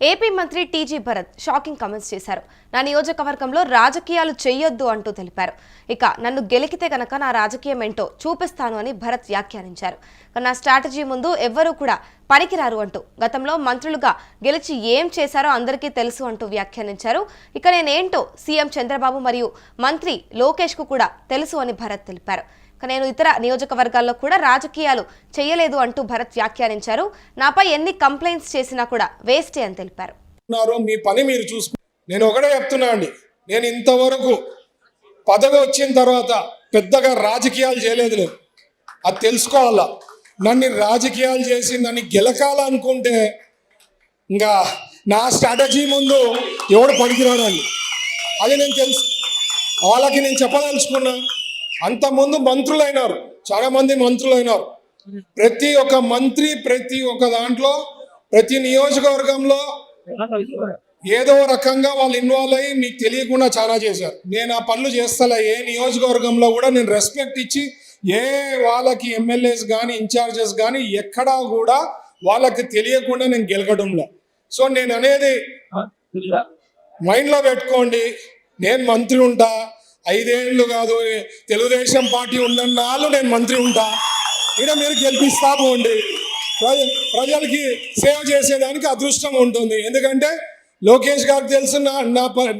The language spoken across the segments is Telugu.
ఏపీ మంత్రి టీజీ భరత్ షాకింగ్ కామెంట్స్ చేశారు. నా నియోజకవర్గంలో రాజకీయాలు చెయ్యొద్దు అంటూ తెలిపారు. ఇక నన్ను గెలికితే గనక నా రాజకీయం ఏంటో చూపిస్తాను అని భరత్ వ్యాఖ్యానించారు. నా స్ట్రాటజీ ముందు ఎవ్వరూ కూడా పనికిరారు అంటూ గతంలో మంత్రులుగా గెలిచి ఏం చేశారో అందరికీ తెలుసు అంటూ వ్యాఖ్యానించారు. ఇక నేనేంటో సీఎం చంద్రబాబు మరియు మంత్రి లోకేష్ కు కూడా తెలుసు అని భరత్ తెలిపారు. నేను ఇతర నియోజకవర్గాల్లో కూడా రాజకీయాలు చేయలేదు అంటూ భరత్ వ్యాఖ్యానించారు. నాపై ఎన్ని కంప్లైంట్స్ చేసినా కూడా వేస్టే అని తెలిపారు. మీ పని మీరు చూసుకో. నేను ఒకటే చెప్తున్నా అండి, నేను ఇంతవరకు పదవి వచ్చిన తర్వాత పెద్దగా రాజకీయాలు చేయలేదు. నేను అది తెలుసుకోవాలా. నన్ను రాజకీయాలు చేసి నన్ను గెలకాలనుకుంటే ఇంకా నా స్ట్రాటజీ ముందు ఎవడు పనికిరాడండి. అది నేను తెలుసు. వాళ్ళకి నేను చెప్పదలుచుకున్నా. అంతకుముందు మంత్రులైనారు, చాలా మంది మంత్రులైనారు. ప్రతి ఒక్క మంత్రి ప్రతి ఒక్క దాంట్లో ప్రతి నియోజకవర్గంలో ఏదో రకంగా వాళ్ళు ఇన్వాల్వ్ అయ్యి మీకు తెలియకుండా చాలా చేశారు. నేను ఆ పనులు చేస్తలే. ఏ నియోజకవర్గంలో కూడా నేను రెస్పెక్ట్ ఇచ్చి ఏ వాళ్ళకి ఎమ్మెల్యేస్ కానీ ఇన్ఛార్జెస్ కానీ ఎక్కడా కూడా వాళ్ళకి తెలియకుండా నేను గెలకడంలో. సో నేను అనేది మైండ్లో పెట్టుకోండి. నేను మంత్రి ఉంటా, 5 ఏళ్ళు కాదు, తెలుగుదేశం పార్టీ ఉన్నన్నాళ్ళు నేను మంత్రి ఉంటా. ఇక్కడ మీరు గెలిపిస్తా పోండి. ప్రజలకి సేవ చేసేదానికి అదృష్టం ఉంటుంది. ఎందుకంటే లోకేష్ గారికి తెలుసు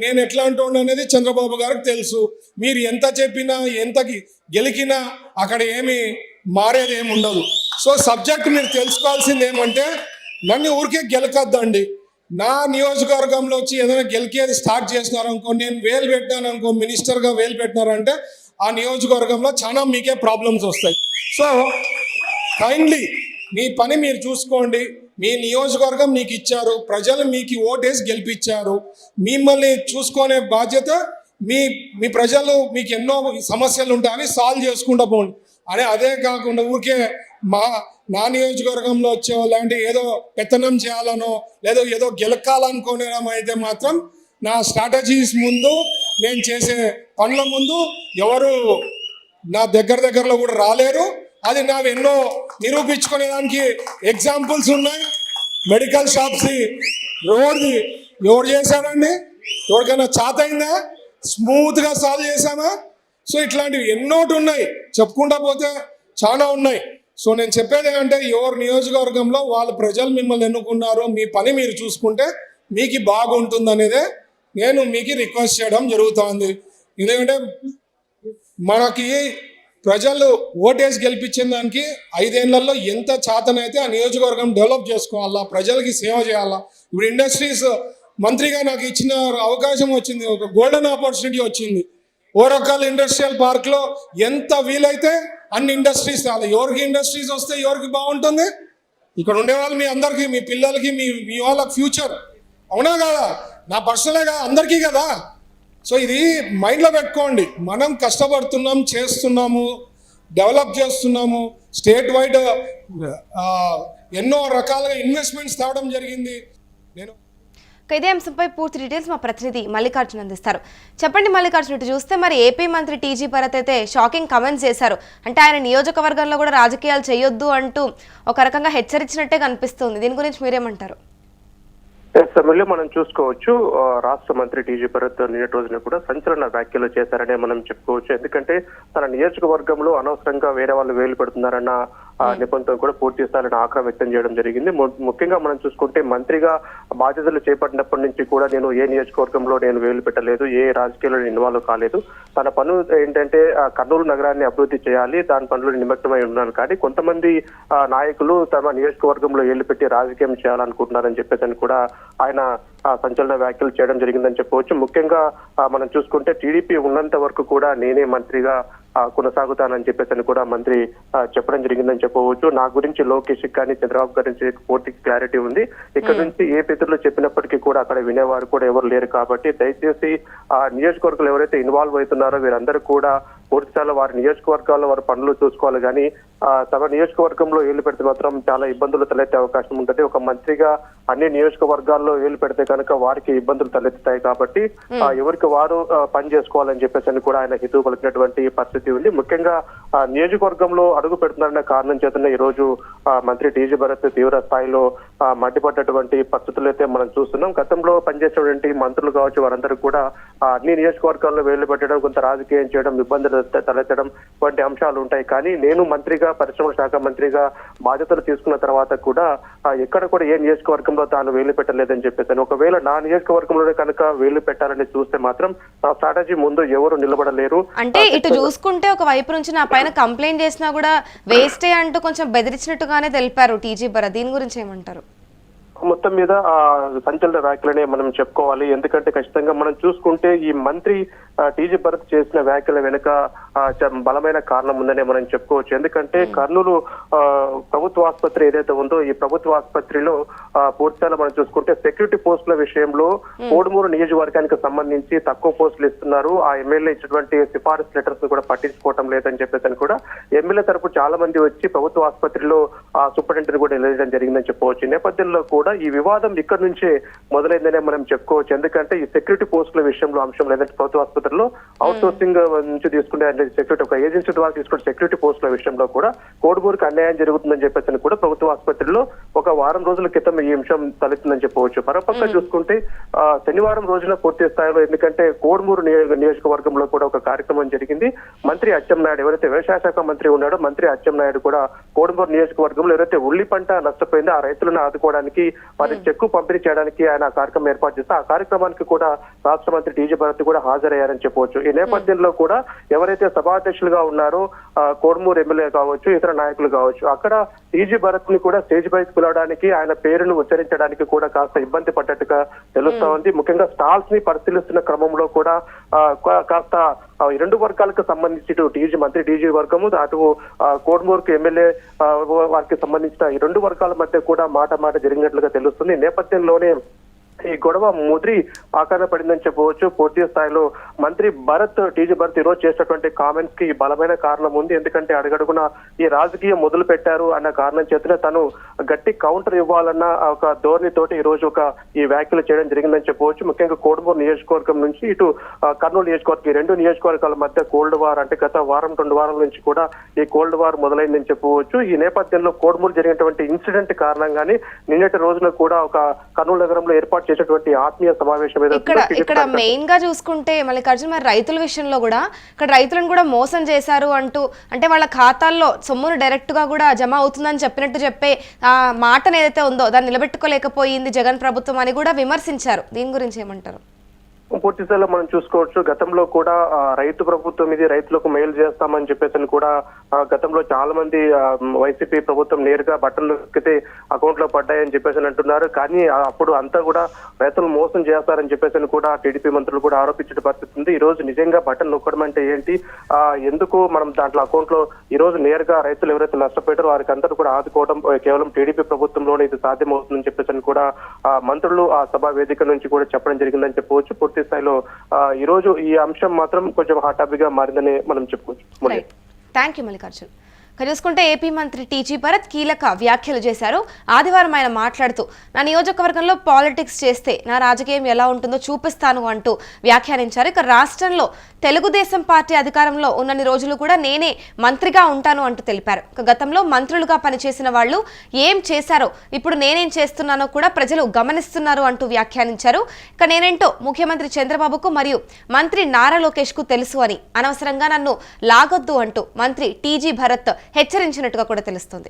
నేను ఎట్లా అంటుండే అనేది చంద్రబాబు గారికి తెలుసు. మీరు ఎంత చెప్పినా ఎంతకి గెలికినా అక్కడ ఏమి మారేది ఏమి ఉండదు. సో సబ్జెక్ట్ మీరు తెలుసుకోవాల్సింది ఏమంటే నన్ను ఊరికే గెలకద్దండి. నా నియోజకవర్గంలో వచ్చి ఏదైనా గెలికేది స్టార్ట్ చేసినారనుకో, నేను వేలు పెట్టాననుకో, మినిస్టర్గా వేలు పెట్టినారంటే ఆ నియోజకవర్గంలో చాలా మీకే ప్రాబ్లమ్స్ వస్తాయి. సో కైండ్లీ మీ పని మీరు చూసుకోండి. మీ నియోజకవర్గం మీకు ఇచ్చారు, ప్రజలు మీకు ఓటేసి గెలిపించారు. మిమ్మల్ని చూసుకునే బాధ్యత మీ ప్రజలు మీకు ఎన్నో సమస్యలు ఉంటాయి, అవి సాల్వ్ చేసుకుంటూ పోండి అని. అదే కాకుండా ఊరికే నా నియోజకవర్గంలో వచ్చే లాంటి ఏదో పెత్తనం చేయాలనో లేదో ఏదో గెలకాలనుకోవడం అయితే మాత్రం నా స్ట్రాటజీస్ ముందు నేను చేసే పనుల ముందు ఎవరు నా దగ్గరలో కూడా రాలేరు. అది నా ఎన్నో నిరూపించుకునేదానికి ఎగ్జాంపుల్స్ ఉన్నాయి. మెడికల్ షాప్స్ రోడ్ది ఎవరు చేశాడండి? ఎవరికైనా చాతైందా? స్మూత్గా సాల్వ్ చేశామా? సో ఇట్లాంటివి ఎన్నోటి ఉన్నాయి, చెప్పుకుంటా పోతే చాలా ఉన్నాయి. సో నేను చెప్పేది ఏంటంటే ఎవరి నియోజకవర్గంలో వాళ్ళ ప్రజలు మిమ్మల్ని ఎన్నుకున్నారో మీ పని మీరు చూసుకుంటే మీకు బాగుంటుంది అనేదే నేను మీకు రిక్వెస్ట్ చేయడం జరుగుతుంది. ఎందుకంటే మనకి ప్రజలు ఓటేసి గెలిపించిన దానికి 5 ఏళ్లలో ఎంత చాతనైతే ఆ నియోజకవర్గం డెవలప్ చేసుకోవాలా, ప్రజలకి సేవ చేయాలా. ఇప్పుడు ఇండస్ట్రీస్ మంత్రిగా నాకు ఇచ్చిన అవకాశం వచ్చింది, ఒక గోల్డెన్ ఆపర్చునిటీ వచ్చింది. ఓరకల్ ఇండస్ట్రియల్ పార్క్లో ఎంత వీలైతే అన్ని ఇండస్ట్రీస్ రావాలి. ఎవరికి ఇండస్ట్రీస్ వస్తే ఎవరికి బాగుంటుంది? ఇక్కడ ఉండేవాళ్ళు మీ అందరికీ, మీ పిల్లలకి, మీ వాళ్ళకి ఫ్యూచర్. అవునా కదా? నా పర్సనలే కదా, అందరికీ కదా. సో ఇది మైండ్లో పెట్టుకోండి. మనం కష్టపడుతున్నాం, చేస్తున్నాము, డెవలప్ చేస్తున్నాము. స్టేట్ వైడ్ ఎన్నో రకాలుగా ఇన్వెస్ట్మెంట్స్ తేవడం జరిగింది. ఇదే అంశంపై పూర్తి డీటెయిల్స్ మా ప్రతినిధి మల్లికార్జున అందిస్తారు. చెప్పండి మల్లికార్జున, ఇటు చూస్తే మరి ఏపీ మంత్రి టీజీ భరత్ అయితే షాకింగ్ కమెంట్స్ చేశారు. అంటే ఆయన నియోజకవర్గంలో కూడా రాజకీయాలు చేయొద్దు అంటూ ఒక రకంగా హెచ్చరించినట్టే కనిపిస్తుంది. దీని గురించి మీరేమంటారు? సమయంలో మనం చూసుకోవచ్చు, రాష్ట్ర మంత్రి టీజీ భరత్ నిన్నటి రోజున కూడా సంచలన వ్యాఖ్యలు చేశారనే మనం చెప్పుకోవచ్చు. ఎందుకంటే తన నియోజకవర్గంలో అనవసరంగా వేరే వాళ్ళు వేలు పెడుతున్నారన్న నిపుణులతో కూడా పూర్తి స్థాయిలో ఆగ్రహం వ్యక్తం చేయడం జరిగింది. ముఖ్యంగా మనం చూసుకుంటే మంత్రిగా బాధ్యతలు చేపట్టినప్పటి నుంచి కూడా నేను ఏ నియోజకవర్గంలో నేను వేలు పెట్టలేదు, ఏ రాజకీయాల్లో ఇన్వాల్వ్ కాలేదు. తన పను ఏంటంటే కర్నూలు నగరాన్ని అభివృద్ధి చేయాలి, దాని పనులు నిమగ్నమై ఉన్నాను. కానీ కొంతమంది నాయకులు తమ నియోజకవర్గంలో ఏళ్లు పెట్టి రాజకీయం చేయాలనుకుంటున్నారని చెప్పేసి కూడా ఆయన సంచలన వ్యాఖ్యలు చేయడం జరిగిందని చెప్పవచ్చు. ముఖ్యంగా మనం చూసుకుంటే టీడీపీ ఉన్నంత వరకు కూడా నేనే మంత్రిగా కొనసాగుతానని చెప్పేసి కూడా మంత్రి చెప్పడం జరిగిందని చెప్పవచ్చు. నా గురించి లోకేష్ కానీ చంద్రబాబు గురించి పూర్తి క్లారిటీ ఉంది. ఇక్కడ నుంచి ఏ పితరులు చెప్పినప్పటికీ కూడా అక్కడ వినేవారు కూడా ఎవరు లేరు. కాబట్టి దయచేసి నియోజకవర్గాలు ఎవరైతే ఇన్వాల్వ్ అవుతున్నారో వీరందరూ కూడా పూర్తి స్థాయిలో వారి నియోజకవర్గాల్లో వారి పనులు చూసుకోవాలి కానీ తమ నియోజకవర్గంలో ఏళ్లు పెడితే మాత్రం చాలా ఇబ్బందులు తలెత్తే అవకాశం ఉంటుంది. ఒక మంత్రిగా అన్ని నియోజకవర్గాల్లో ఏళ్లు పెడితే కనుక వారికి ఇబ్బందులు తలెత్తుతాయి కాబట్టి ఎవరికి వారు పని చేసుకోవాలని చెప్పేసి అని కూడా ఆయన హితవు పలికినటువంటి పరిస్థితి ఉంది. ముఖ్యంగా నియోజకవర్గంలో అడుగు పెడుతున్నారన్న కారణం చేతనే ఈ రోజు మంత్రి టీజీ భరత్ తీవ్ర స్థాయిలో మండిపడ్డటువంటి పరిస్థితులు అయితే మనం చూస్తున్నాం. గతంలో పనిచేసినటువంటి మంత్రులు కావచ్చు వారందరూ కూడా అన్ని నియోజకవర్గాల్లో వేళ్లు పెట్టడం, కొంత రాజకీయం చేయడం, ఇబ్బందులు తలెత్తడం వంటి అంశాలు ఉంటాయి. కానీ నేను మంత్రిగా, పరిశ్రమల శాఖ మంత్రిగా బాధ్యతలు తీసుకున్న తర్వాత కూడా ఎక్కడ కూడా ఏ నియోజకవర్గంలో తాను వేలు పెట్టలేదని చెప్పేసి, ఒకవేళ నా నియోజకవర్గంలోనే కనుక వేలు పెట్టాలని చూస్తే మాత్రం నా స్ట్రాటజీ ముందు ఎవరు నిలబడలేరు. అంటే ఇటు చూసుకుంటే ఒక వైపు నుంచి నా పైన కంప్లైంట్ చేసినా కూడా వేస్టే అంటూ కొంచెం బెదిరించినట్టుగానే తెలిపారు టీజీ భరత్. దీని గురించి ఏమంటారు? మొత్తం మీద సంచలన వ్యాఖ్యలనే మనం చెప్పుకోవాలి. ఎందుకంటే ఖచ్చితంగా మనం చూసుకుంటే ఈ మంత్రి టీజీ భరత్ చేసిన వ్యాఖ్యల వెనుక బలమైన కారణం ఉందనే మనం చెప్పుకోవచ్చు. ఎందుకంటే కర్నూలు ప్రభుత్వ ఆసుపత్రి ఏదైతే ఉందో ఈ ప్రభుత్వ ఆసుపత్రిలో పూర్తిగా మనం చూసుకుంటే సెక్యూరిటీ పోస్టుల విషయంలో కోడుమూరు నియోజకవర్గానికి సంబంధించి తక్కువ పోస్టులు ఇస్తున్నారు. ఆ ఎమ్మెల్యే ఇచ్చినటువంటి సిఫారసు లెటర్స్ కూడా పట్టించుకోవటం లేదని చెప్పేసి కూడా ఎమ్మెల్యే తరపు చాలా మంది వచ్చి ప్రభుత్వ ఆసుపత్రిలో సూపరింటెండెంట్ కూడా నిలదీయడం జరిగిందని చెప్పవచ్చు. ఈ నేపథ్యంలో కూడా ఈ వివాదం ఇక్కడ నుంచే మొదలైందనే మనం చెప్పుకోవచ్చు. ఎందుకంటే ఈ సెక్యూరిటీ పోస్టుల విషయంలో అంశం లేదంటే ప్రభుత్వ ఆసుపత్రిలో అవుట్ సోర్సింగ్ నుంచి తీసుకునే సెక్యూరిటీ ఒక ఏజెన్సీ ద్వారా తీసుకునే సెక్యూరిటీ పోస్టుల విషయంలో కూడా కోడుమూరుకి అన్యాయం జరుగుతుందని చెప్పేసి కూడా ప్రభుత్వ ఆసుపత్రిలో ఒక వారం రోజుల క్రితం ఈ అంశం తలెత్తుందని చెప్పవచ్చు. మరోపక్క చూసుకుంటే శనివారం రోజున పూర్తి స్థాయిలో, ఎందుకంటే కోడుమూరు నియోజకవర్గంలో కూడా ఒక కార్యక్రమం జరిగింది. మంత్రి అచ్చెన్నాయుడు, ఎవరైతే వ్యవసాయ శాఖ మంత్రి ఉన్నాడో మంత్రి అచ్చెన్నాయుడు కూడా కోడుమూరు నియోజకవర్గంలో ఎవరైతే ఉల్లి పంట నష్టపోయిందో ఆ రైతులను ఆదుకోవడానికి వారి చెక్కు పంపిణీ చేయడానికి ఆయన కార్యక్రమం ఏర్పాటు చేస్తే ఆ కార్యక్రమానికి కూడా రాష్ట్ర మంత్రి టీజీ భరత్ కూడా హాజరయ్యారని చెప్పవచ్చు. ఈ నేపథ్యంలో కూడా ఎవరైతే సభాధ్యక్షులుగా ఉన్నారో కోడుమూరు ఎమ్మెల్యే కావచ్చు, ఇతర నాయకులు కావచ్చు, అక్కడ టీజీ భరత్ ని కూడా స్టేజ్ పైకి పిలవడానికి, ఆయన పేరును ఉచ్చరించడానికి కూడా కాస్త ఇబ్బంది పడ్డట్టుగా తెలుస్తా ఉంది. ముఖ్యంగా స్టాల్స్ ని పరిశీలిస్తున్న క్రమంలో కూడా కాస్త ఈ రెండు వర్గాలకు సంబంధించి మంత్రి టీజీ వర్గము, అటు కోడుమూరుకు ఎమ్మెల్యే వారికి సంబంధించిన ఈ రెండు వర్గాల మధ్య కూడా మాట జరిగినట్లుగా తెలుస్తుంది. ఈ నేపథ్యంలోనే ఈ గొడవ ముదిరి ఆకారణ పడిందని చెప్పవచ్చు. పూర్తి స్థాయిలో మంత్రి టీజీ భరత్ ఈ రోజు చేసినటువంటి కామెంట్స్ కి బలమైన కారణం ఉంది. ఎందుకంటే అడుగడుగున ఈ రాజకీయం మొదలు పెట్టారు అన్న కారణం చేతనే తను గట్టి కౌంటర్ ఇవ్వాలన్న ఒక ధోరణితోటి ఈ రోజు ఈ వ్యాఖ్యలు చేయడం జరిగిందని చెప్పవచ్చు. ముఖ్యంగా కోడుమూరు నియోజకవర్గం నుంచి ఇటు కర్నూలు నియోజకవర్గం, ఈ రెండు నియోజకవర్గాల మధ్య కోల్డ్ వార్, అంటే గత వారం 2 వారాల నుంచి కూడా ఈ కోల్డ్ వార్ మొదలైందని చెప్పవచ్చు. ఈ నేపథ్యంలో కోడుమూరు జరిగినటువంటి ఇన్సిడెంట్ కారణంగానే నిన్నటి రోజున కూడా ఒక కర్నూలు నగరంలో ఏర్పాటు చేసేటువంటి ఆత్మీయ సమావేశం ఇక్కడ మెయిన్ గా చూసుకుంటే మల్లికార్జున, మరి రైతుల విషయంలో కూడా ఇక్కడ రైతులను కూడా మోసం చేశారు అంటూ, అంటే వాళ్ళ ఖాతాల్లో సొమ్మును డైరెక్ట్ గా కూడా జమ అవుతుందని చెప్పినట్టు చెప్పే ఆ మాటను ఏదైతే ఉందో దాన్ని నిలబెట్టుకోలేకపోయింది జగన్ ప్రభుత్వం అని కూడా విమర్శించారు. దీని గురించి ఏమంటారు? పూర్తి స్థాయిలో మనం చూసుకోవచ్చు. గతంలో కూడా రైతు ప్రభుత్వం ఇది, రైతులకు మేలు చేస్తామని చెప్పేసి కూడా గతంలో చాలా మంది వైసీపీ ప్రభుత్వం నేరుగా బట్టలు నొక్కితే అకౌంట్ లో పడ్డాయని చెప్పేసి అంటున్నారు. కానీ అప్పుడు అంతా కూడా రైతులు మోసం చేస్తారని చెప్పేసి కూడా టీడీపీ మంత్రులు కూడా ఆరోపించిన పరిస్థితి ఉంది. ఈ రోజు నిజంగా బట్టలు నొక్కడం అంటే ఏంటి, ఎందుకు మనం దాంట్లో అకౌంట్ లో ఈ రోజు నేరుగా రైతులు ఎవరైతే నష్టపోయారో వారికి అందరూ కూడా ఆదుకోవడం కేవలం టీడీపీ ప్రభుత్వంలోనే ఇది సాధ్యమవుతుందని చెప్పేసి కూడా మంత్రులు ఆ సభా వేదిక నుంచి కూడా చెప్పడం జరిగిందని చెప్పవచ్చు. పూర్తి స్థాయిలో ఈ రోజు ఈ అంశం మాత్రం కొంచెం హాట్ టాపిక్ గా మారిందని మనం చెప్పుకోవచ్చు. Thank you Mallikarjun. చూసుకుంటే ఏపీ మంత్రి టీజీ భరత్ కీలక వ్యాఖ్యలు చేశారు. ఆదివారం ఆయన మాట్లాడుతూ నా నియోజకవర్గంలో పాలిటిక్స్ చేస్తే నా రాజకీయం ఎలా ఉంటుందో చూపిస్తాను అంటూ వ్యాఖ్యానించారు. ఇక రాష్ట్రంలో తెలుగుదేశం పార్టీ అధికారంలో ఉన్నన్ని రోజులు కూడా నేనే మంత్రిగా ఉంటాను అంటూ తెలిపారు. ఇక గతంలో మంత్రులుగా పనిచేసిన వాళ్ళు ఏం చేశారో ఇప్పుడు నేనేం చేస్తున్నానో కూడా ప్రజలు గమనిస్తున్నారు అంటూ వ్యాఖ్యానించారు. ఇక నేనేంటో ముఖ్యమంత్రి చంద్రబాబుకు మరియు మంత్రి నారా లోకేష్ కు తెలుసు అని, అనవసరంగా నన్ను లాగొద్దు అంటూ మంత్రి టీజీ భరత్ హెచ్చరించినట్టుగా కూడా తెలుస్తుంది.